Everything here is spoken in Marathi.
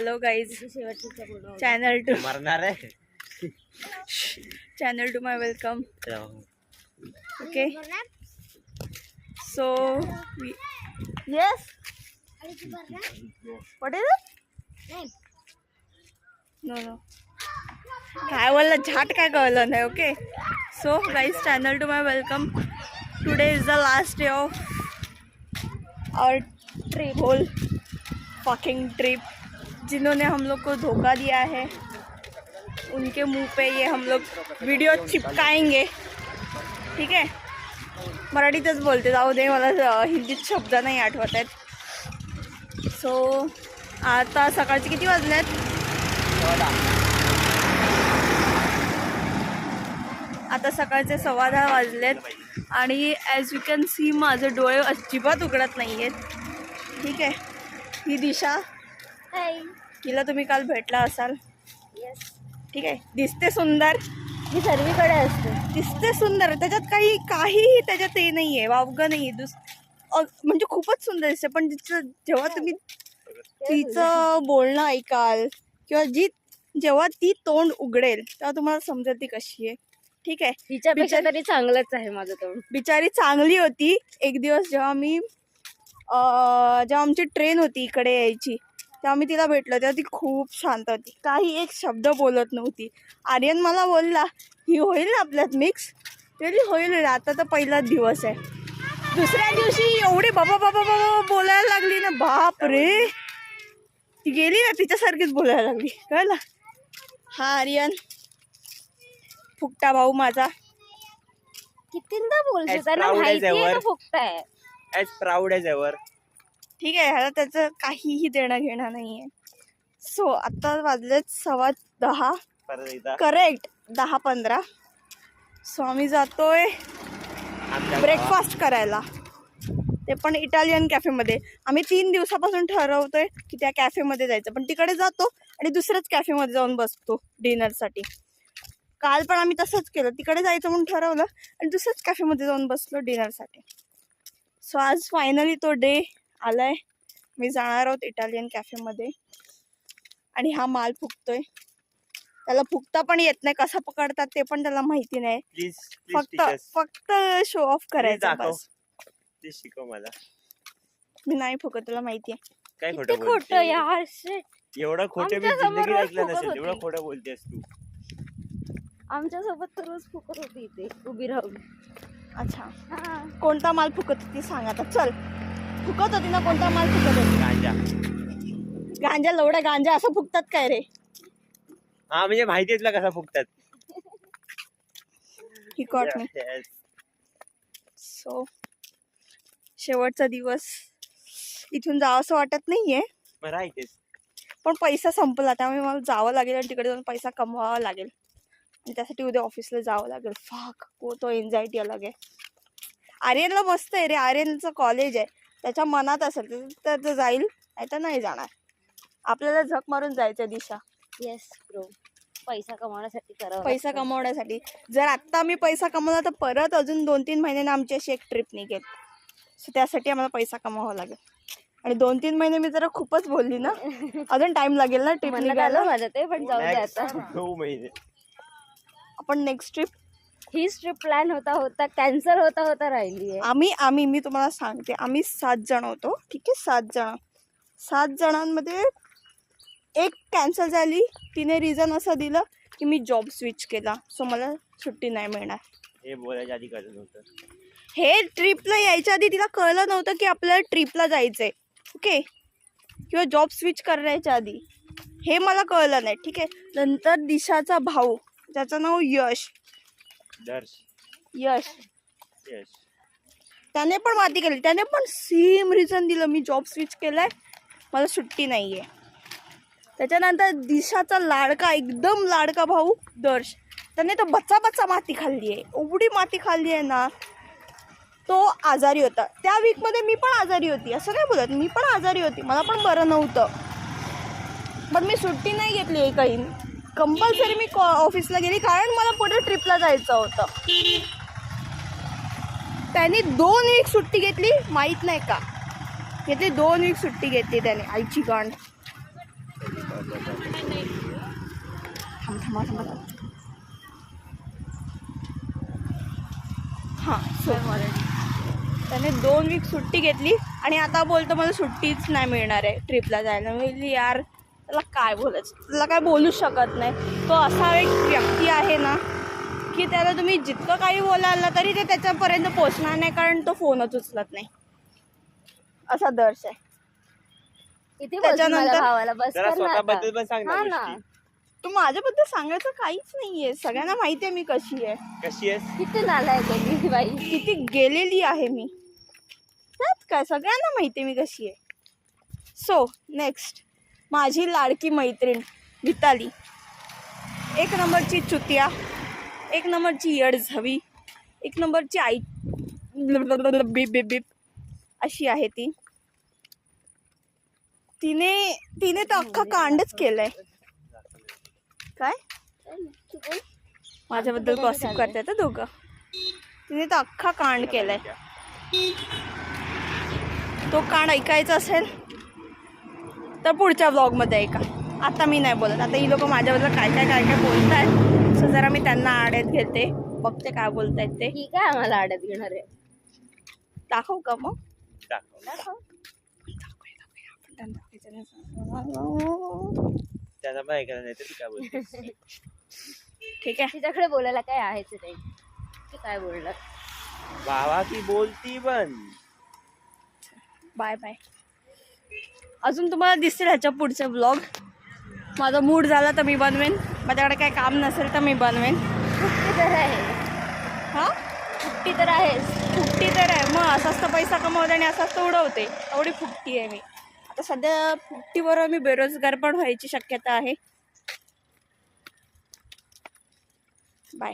हेलो गाइज, चैनल टू मरणार आहे channel to my welcome. Okay so yes what is it? No काय बोलला झाट काय कळलं नाही. Okay so guys, channel to my welcome. Today is the last day of our trip, whole fucking trip. जिन्होंने हम लोग को धोखा दिया है उनके मुंह पे ये हम लोग वीडियो चिपकाएंगे. ठीक आहे, मराठीतच बोलते, जाऊ दे, मला हिंदीत शब्द नाही आठवत आहेत. सो आता सकाळचे किती वाजलेत? आता सकाळचे 10:15 वाजलेत आणि ॲज यू कॅन सी माझे डोळे अजिबात उघडत नाही आहेत. ठीक आहे, ही दिशा, हिला तुम्ही काल भेटला असाल. ठीक आहे, दिसते सुंदर, मी सर्वीकडे असते, दिसते सुंदर, त्याच्यात काहीही त्याच्यात हे नाही आहे, वावगं नाही आहे. म्हणजे खूपच सुंदर दिसते, पण जेव्हा तुम्ही तिचं बोलणं ऐकाल किंवा जेव्हा ती तोंड उघडेल तेव्हा तुम्हाला समजेल ती कशी आहे. ठीक आहे, तिच्यापेक्षा तरी चांगलंच आहे माझं तोंड. बिचारी चांगली होती. एक दिवस जेव्हा आमची ट्रेन होती इकडे यायची तेव्हा मी तिला भेटलो तेव्हा ती खूप शांत होती, काही एक शब्द बोलत नव्हती. आर्यन मला बोलला, ही होईल ना आपल्यात मिक्स? तरी होईल, आता तर पहिलाच दिवस आहे. दुसऱ्या दिवशी एवढी बाबा बाबा बाबा बोलायला लागली ना, बाप रे, ती गेली ना तिच्यासारखीच बोलायला लागली, कळलं? हा आर्यन, फुकटा भाऊ माझा. कितींदा बोलते, As त्यांना proud as माहिती आहे ever. ना फुकताय. As proud as ever. ठीक आहे, ह्याला त्याचं काहीही देणं घेणं नाही आहे. सो आता वाजलेत 10:15, परत एकदा करेक्ट 10:15. सो आम्ही जातोय ब्रेकफास्ट करायला, ते पण इटालियन कॅफेमध्ये. आम्ही 3 दिवसापासून ठरवतोय की त्या कॅफेमध्ये जायचं, पण तिकडे जातो आणि दुसऱ्याच कॅफेमध्ये जाऊन बसतो डिनरसाठी. काल पण आम्ही तसंच केलं, तिकडे जायचं म्हणून ठरवलं आणि दुसऱ्याच कॅफेमध्ये जाऊन बसलो डिनरसाठी. सो आज फायनली तो डे आलाय. मी जाणार आहोत इटालियन कॅफेमध्ये आणि हा माल फुकतोय. त्याला फुकता पण येत नाही, कसा पकडतात ते पण त्याला माहिती नाही. प्लीज फक्त शो ऑफ करायचा बस. प्लीज शिकव मला. मी नाही फुकत, तुला माहिती आहे. काय किती खोटं खोटं बोलते? यार, shit. एवढं खोटं मी आमच्या समोर जिंदगीत रोज ऐकलं फुकत नसेल, होती. एवढं खोटं बोलतेस तू. आमच्यासोबत तर रोज फुकत होती इथे उभी राहून. अच्छा, हा. कोणता माल फुकत होती सांग आता. चल, फुकत होती ना, कोणता माल फुकत होती? गांजा. गांजा, लवडा गांजा असं फुकतात काय रे? हा, म्हणजे माहिती आहे तुला कसा फुकतात. ही कॉट मी. Yes. सो शेवटचा दिवस, इथून जावं असं वाटत नाहीये, मग राहतेस. पण पैसा संपला त्यामुळे मला जावं लागेल आणि तिकडे जाऊन पैसा कमवावा लागेल आणि त्यासाठी उद्या ऑफिसला जावं लागेल. फाक, तो एन्झायटी अलग आहे. आर्यनला मस्त आहे रे, आर्यनचं कॉलेज आहे, त्याच्या मनात असेल तर जाईल, नाही तर नाही जाणार. आपल्याला झक मारून जायचं दिशा. येस ब्रो, पैसा कमवण्यासाठी करावं पैसा लागतं. कमवण्यासाठी. जर आत्ता मी पैसा कमवला तर परत अजून 2-3 महिन्याने आमची अशी एक ट्रिप निघेल. सो त्यासाठी आम्हाला पैसा कमवावा लागेल. आणि 2-3 महिने मी जरा खूपच बोलली ना, अजून टाइम लागेल ना ट्रिप म्हणलं निघायला. झालं माझं ते, पण जाऊ दे आता. 9 महिने. आपण नेक्स्ट ट्रिप, हीच ट्रिप प्लॅन होता कॅन्सल होता राहिली आहे. मी तुम्हाला सांगते, आम्ही 7 जण होतो. ठीक आहे, 7 जणांमध्ये एक कॅन्सल झाली. तिने रिझन असं दिलं की मी जॉब स्विच केला, सो मला सुट्टी नाही मिळणार. हे बोलायच्या आधी कळलं नव्हतं. हे ट्रिपला यायच्या आधी तिला कळलं नव्हतं की आपल्याला ट्रिपला जायचंय. ओके, किंवा जॉब स्विच करायच्या आधी हे मला कळलं नाही. ठीक आहे, नंतर दिशाचा भाऊ, ज्याचं नाव यश, त्याने पण माती केली. त्याने पण सेम रिझन दिलं, मी जॉब स्विच केलाय, मला सुट्टी नाही आहे. त्याच्यानंतर दिशाचा लाडका, एकदम लाडका भाऊ दर्श, त्याने तर बच्चा माती खाल्ली आहे, एवढी माती खाल्ली आहे ना. तो आजारी होता त्या वीकमध्ये, मी पण आजारी होती, असं नाही बोलत, मी पण आजारी होती, मला पण बरं नव्हतं, पण मी सुट्टी नाही घेतली एकही. कंपल्सरी मी ऑफिसला गेली, कारण मला पुढे ट्रिपला जायचं होतं. त्याने 2 वीक सुट्टी घेतली, माहीत नाही का घेतली, 2 वीक सुट्टी घेतली त्याने. आईची गांड. थांबा. हां सो त्याने 2 वीक सुट्टी घेतली आणि आता बोलतो मला सुट्टीच नाही मिळणार आहे ट्रिपला जायला. मी यार त्याला काय बोलायचं, त्याला काय बोलू शकत नाही. तो असा एक व्यक्ती आहे ना की त्याला तुम्ही जितकं काही बोलाल ना तरी ते त्याच्यापर्यंत पोचणार नाही, कारण तो फोनच उचलत नाही. असा दर्श आहे. किती त्याच्यानंतर- बोलतो भावाला बस जरा कर ना आता. स्वतःबद्दल पण सांग हा ना ना. गोष्टी. तू माझ्याबद्दल सांगायचं काहीच नाहीये. सगळ्यांना माहिती आहे मी कशी आहे, कशी आहेस? किती नालायक आहे ती बाई. किती गेलेली आहे मी. त्यात काय, सगळ्यांना माहिती आहे मी कशी आहे. सो नेक्स्ट माझी लाडकी मैत्रीण मिताली. 1 नंबरची चुतिया, 1 नंबरची येडझवी, 1 नंबरची आई बिप बिप बिप अशी आहे ती. तिने तर अख्खा कांडच केलंय. काय माझ्याबद्दल गॉसिप करतात हं दोघं. तिने तर अख्खा कांड केलाय. तो कांड ऐकायचा असेल तर पुढच्या व्लॉगमध्ये ऐका. आता मी नाही बोलत. आता ही लोक माझ्याबद्दल काय काय बोलत आहेत. सो जरा मी त्यांना आड्यात घेते, बघते काय बोलतायत ते. ही काय आम्हाला आडत घेणार आहे. दाखवू का मग? दाखव. आपण त्यांना पण ऐकायला नाही तर ती काय बोलते. ठीक आहे. तिच्याकडे बोलायला काय आहेच नाही. ती काय बोलणार. भावा की बोलती पण. Bye bye. अजून तुम्हाला दिसतील ह्याच्या पुढचे ब्लॉग. माझा मूड झाला तर मी बनवेन, माझ्याकडे काही काम नसेल तर मी बनवेन. सुट्टी तर आहे. हां सुट्टी तर आहेच. फुकटी तर आहे. मग असाच तर पैसा कमवते आणि असाच तर उडवते. एवढी फुकटी आहे मी. आता सध्या फुकटीबरोबर मी बेरोजगार पण व्हायची शक्यता आहे. बाय.